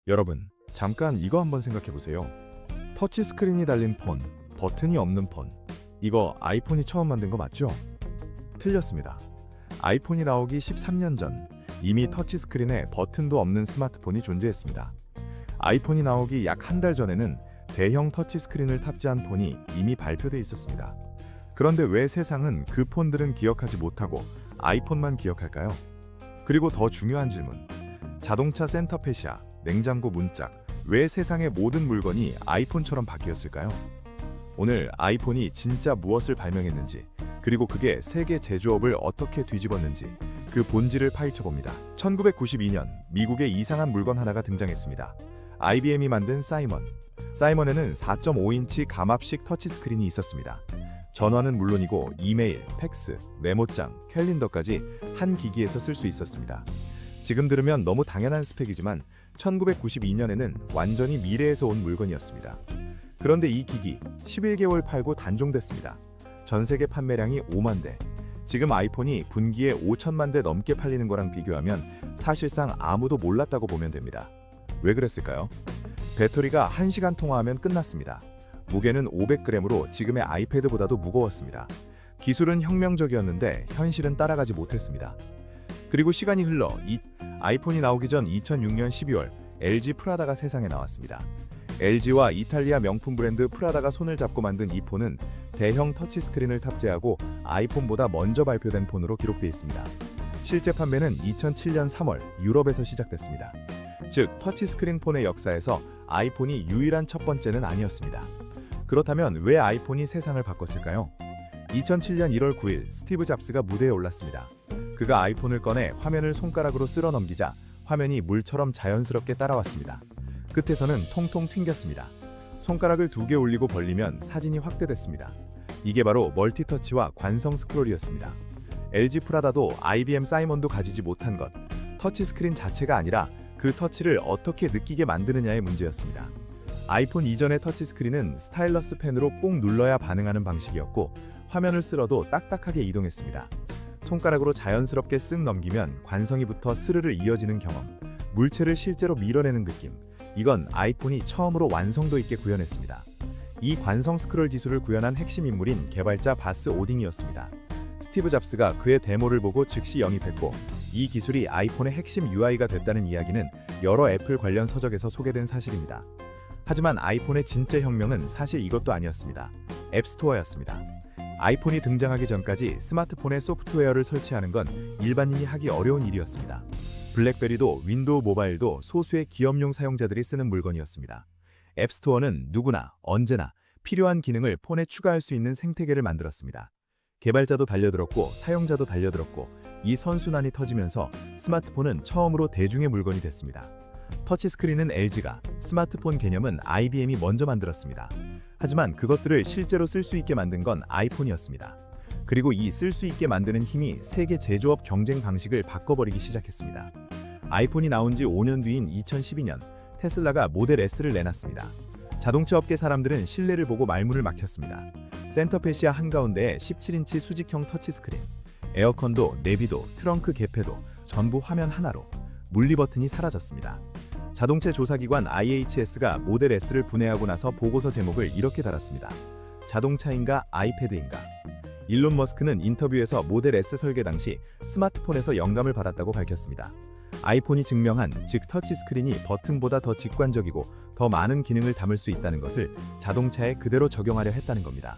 여러분, 잠깐 이거 한번 생각해 보세요. 터치 스크린이 달린 폰, 버튼이 없는 폰. 이거 아이폰이 처음 만든 거 맞죠? 틀렸습니다. 아이폰이 나오기 13년 전 이미 터치 스크린에 버튼도 없는 스마트폰이 존재했습니다. 아이폰이 나오기 약 한 달 전에는 대형 터치 스크린을 탑재한 폰이 이미 발표돼 있었습니다. 그런데 왜 세상은 그 폰들은 기억하지 못하고 아이폰만 기억할까요? 그리고 더 중요한 질문. 자동차 센터페시아, 냉장고 문짝, 왜 세상의 모든 물건이 아이폰처럼 바뀌었을까요? 오늘 아이폰이 진짜 무엇을 발명했는지, 그리고 그게 세계 제조업을 어떻게 뒤집었는지 그 본질을 파헤쳐 봅니다. 1992년 미국에 이상한 물건 하나가 등장했습니다. IBM이 만든 사이먼. 사이먼에는 4.5인치 감압식 터치스크린이 있었습니다. 전화는 물론이고 이메일, 팩스, 메모장, 캘린더까지 한 기기에서 쓸 수 있었습니다. 지금 들으면 너무 당연한 스펙이지만 1992년에는 완전히 미래에서 온 물건이었습니다. 그런데 이 기기 11개월 팔고 단종됐습니다. 전 세계 판매량이 5만 대. 지금 아이폰이 분기에 5천만 대 넘게 팔리는 거랑 비교하면 사실상 아무도 몰랐다고 보면 됩니다. 왜 그랬을까요? 배터리가 1시간 통화하면 끝났습니다. 무게는 500g으로 지금의 아이패드보다도 무거웠습니다. 기술은 혁명적이었는데 현실은 따라가지 못했습니다. 그리고 시간이 흘러 아이폰이 나오기 전 2006년 12월 LG 프라다가 세상에 나왔습니다. LG와 이탈리아 명품 브랜드 프라다가 손을 잡고 만든 이 폰은 대형 터치스크린을 탑재하고 아이폰보다 먼저 발표된 폰으로 기록되어 있습니다. 실제 판매는 2007년 3월 유럽에서 시작됐습니다. 즉, 터치스크린 폰의 역사에서 아이폰이 유일한 첫 번째는 아니었습니다. 그렇다면 왜 아이폰이 세상을 바꿨을까요? 2007년 1월 9일 스티브 잡스가 무대에 올랐습니다. 그가 아이폰을 꺼내 화면을 손가락으로 쓸어 넘기자 화면이 물처럼 자연스럽게 따라왔습니다. 끝에서는 통통 튕겼습니다. 손가락을 2개 올리고 벌리면 사진이 확대됐습니다. 이게 바로 멀티터치와 관성 스크롤이었습니다. LG 프라다도 IBM 사이먼도 가지지 못한 것, 터치스크린 자체가 아니라 그 터치를 어떻게 느끼게 만드느냐의 문제였습니다. 아이폰 이전의 터치스크린은 스타일러스 펜으로 꼭 눌러야 반응하는 방식이었고 화면을 쓸어도 딱딱하게 이동했습니다. 손가락으로 자연스럽게 쓱 넘기면 관성이 붙어 스르르 이어지는 경험, 물체를 실제로 밀어내는 느낌, 이건 아이폰이 처음으로 완성도 있게 구현했습니다. 이 관성 스크롤 기술을 구현한 핵심 인물인 개발자 바스 오딩이었습니다. 스티브 잡스가 그의 데모를 보고 즉시 영입했고 이 기술이 아이폰의 핵심 UI가 됐다는 이야기는 여러 애플 관련 서적에서 소개된 사실입니다. 하지만 아이폰의 진짜 혁명은 사실 이것도 아니었습니다. 앱스토어였습니다. 아이폰이 등장하기 전까지 스마트폰에 소프트웨어를 설치하는 건 일반인이 하기 어려운 일이었습니다. 블랙베리도 윈도우 모바일도 소수의 기업용 사용자들이 쓰는 물건이었습니다. 앱스토어는 누구나 언제나 필요한 기능을 폰에 추가할 수 있는 생태계를 만들었습니다. 개발자도 달려들었고 사용자도 달려들었고 이 선순환이 터지면서 스마트폰은 처음으로 대중의 물건이 됐습니다. 터치스크린은 LG가, 스마트폰 개념은 IBM이 먼저 만들었습니다. 하지만 그것들을 실제로 쓸 수 있게 만든 건 아이폰이었습니다. 그리고 이 쓸 수 있게 만드는 힘이 세계 제조업 경쟁 방식을 바꿔버리기 시작했습니다. 아이폰이 나온 지 5년 뒤인 2012년, 테슬라가 모델 S를 내놨습니다. 자동차 업계 사람들은 신뢰를 보고 말문을 막혔습니다. 센터페시아 한가운데에 17인치 수직형 터치스크린, 에어컨도, 내비도, 트렁크 개폐도 전부 화면 하나로, 물리 버튼이 사라졌습니다. 자동차 조사기관 IHS가 모델 S를 분해하고 나서 보고서 제목을 이렇게 달았습니다. 자동차인가 아이패드인가? 일론 머스크는 인터뷰에서 모델 S 설계 당시 스마트폰에서 영감을 받았다고 밝혔습니다. 아이폰이 증명한, 즉 터치스크린이 버튼보다 더 직관적이고 더 많은 기능을 담을 수 있다는 것을 자동차에 그대로 적용하려 했다는 겁니다.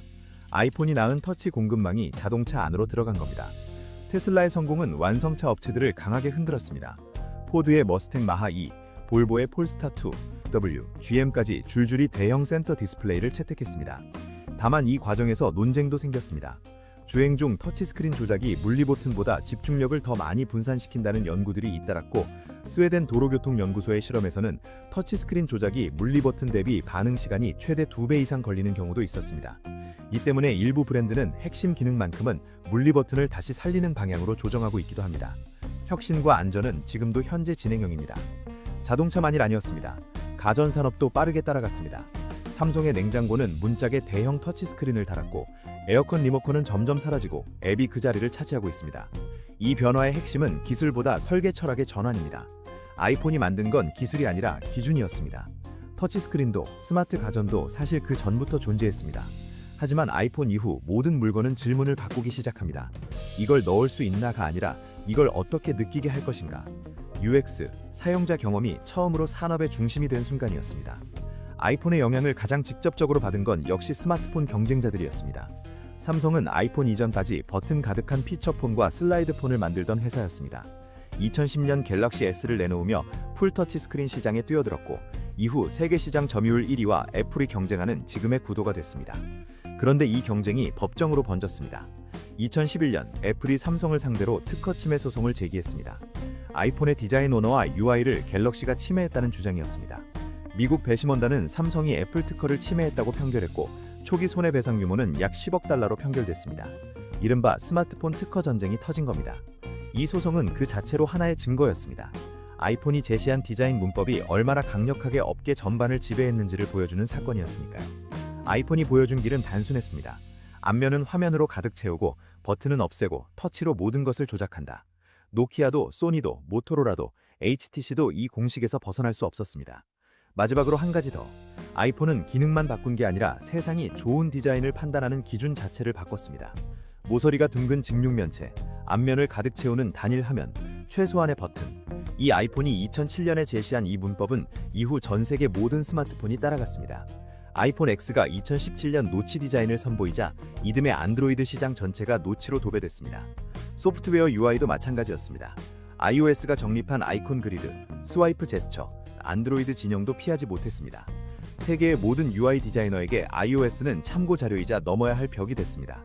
아이폰이 낳은 터치 공급망이 자동차 안으로 들어간 겁니다. 테슬라의 성공은 완성차 업체들을 강하게 흔들었습니다. 포드의 머스탱 마하-E, 볼보의 폴스타2, W, GM까지 줄줄이 대형 센터 디스플레이를 채택했습니다. 다만 이 과정에서 논쟁도 생겼습니다. 주행 중 터치스크린 조작이 물리 버튼보다 집중력을 더 많이 분산시킨다는 연구들이 잇따랐고 스웨덴 도로교통연구소의 실험에서는 터치스크린 조작이 물리 버튼 대비 반응 시간이 최대 2배 이상 걸리는 경우도 있었습니다. 이 때문에 일부 브랜드는 핵심 기능만큼은 물리 버튼을 다시 살리는 방향으로 조정하고 있기도 합니다. 혁신과 안전은 지금도 현재 진행형입니다. 자동차만이 아니었습니다. 가전산업도 빠르게 따라갔습니다. 삼성의 냉장고는 문짝에 대형 터치스크린을 달았고 에어컨 리모컨은 점점 사라지고 앱이 그 자리를 차지하고 있습니다. 이 변화의 핵심은 기술보다 설계 철학의 전환입니다. 아이폰이 만든 건 기술이 아니라 기준이었습니다. 터치스크린도 스마트 가전도 사실 그 전부터 존재했습니다. 하지만 아이폰 이후 모든 물건은 질문을 바꾸기 시작합니다. 이걸 넣을 수 있나가 아니라 이걸 어떻게 느끼게 할 것인가. UX, 사용자 경험이 처음으로 산업의 중심이 된 순간이었습니다. 아이폰의 영향을 가장 직접적으로 받은 건 역시 스마트폰 경쟁자들이었습니다. 삼성은 아이폰 이전까지 버튼 가득한 피처폰과 슬라이드폰을 만들던 회사였습니다. 2010년 갤럭시 S를 내놓으며 풀터치 스크린 시장에 뛰어들었고 이후 세계 시장 점유율 1위와 애플이 경쟁하는 지금의 구도가 됐습니다. 그런데 이 경쟁이 법정으로 번졌습니다. 2011년 애플이 삼성을 상대로 특허 침해 소송을 제기했습니다. 아이폰의 디자인 언어와 UI를 갤럭시가 침해했다는 주장이었습니다. 미국 배심원단은 삼성이 애플 특허를 침해했다고 판결했고 초기 손해배상 규모는 약 10억 달러로 판결됐습니다. 이른바 스마트폰 특허 전쟁이 터진 겁니다. 이 소송은 그 자체로 하나의 증거였습니다. 아이폰이 제시한 디자인 문법이 얼마나 강력하게 업계 전반을 지배했는지를 보여주는 사건이었으니까요. 아이폰이 보여준 길은 단순했습니다. 앞면은 화면으로 가득 채우고 버튼은 없애고 터치로 모든 것을 조작한다. 노키아도 소니도 모토로라도 HTC도 이 공식에서 벗어날 수 없었습니다. 마지막으로 한 가지 더. 아이폰은 기능만 바꾼 게 아니라 세상이 좋은 디자인을 판단하는 기준 자체를 바꿨습니다. 모서리가 둥근 직육면체, 앞면을 가득 채우는 단일 화면, 최소한의 버튼. 이 아이폰이 2007년에 제시한 이 문법은 이후 전 세계 모든 스마트폰이 따라갔습니다. 아이폰 X가 2017년 노치 디자인을 선보이자 이듬해 안드로이드 시장 전체가 노치로 도배됐습니다. 소프트웨어 UI도 마찬가지였습니다. iOS가 정립한 아이콘 그리드, 스와이프 제스처, 안드로이드 진영도 피하지 못했습니다. 세계의 모든 UI 디자이너에게 iOS는 참고 자료이자 넘어야 할 벽이 됐습니다.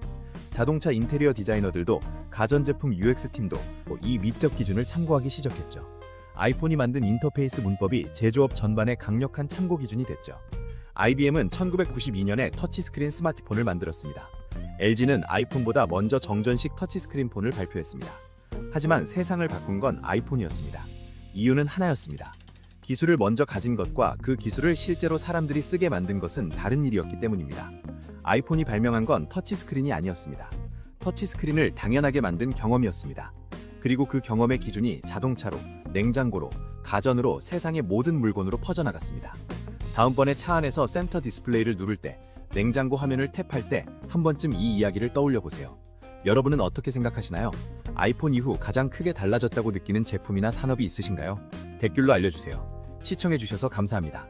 자동차 인테리어 디자이너들도 가전제품 UX팀도 이 미적 기준을 참고하기 시작했죠. 아이폰이 만든 인터페이스 문법이 제조업 전반의 강력한 참고 기준이 됐죠. IBM은 1992년에 터치스크린 스마트폰을 만들었습니다. LG는 아이폰보다 먼저 정전식 터치스크린 폰을 발표했습니다. 하지만 세상을 바꾼 건 아이폰이었습니다. 이유는 하나였습니다. 기술을 먼저 가진 것과 그 기술을 실제로 사람들이 쓰게 만든 것은 다른 일이었기 때문입니다. 아이폰이 발명한 건 터치스크린이 아니었습니다. 터치스크린을 당연하게 만든 경험이었습니다. 그리고 그 경험의 기준이 자동차로, 냉장고로, 가전으로 세상의 모든 물건으로 퍼져나갔습니다. 다음번에 차 안에서 센터 디스플레이를 누를 때, 냉장고 화면을 탭할 때 한 번쯤 이 이야기를 떠올려 보세요. 여러분은 어떻게 생각하시나요? 아이폰 이후 가장 크게 달라졌다고 느끼는 제품이나 산업이 있으신가요? 댓글로 알려주세요. 시청해주셔서 감사합니다.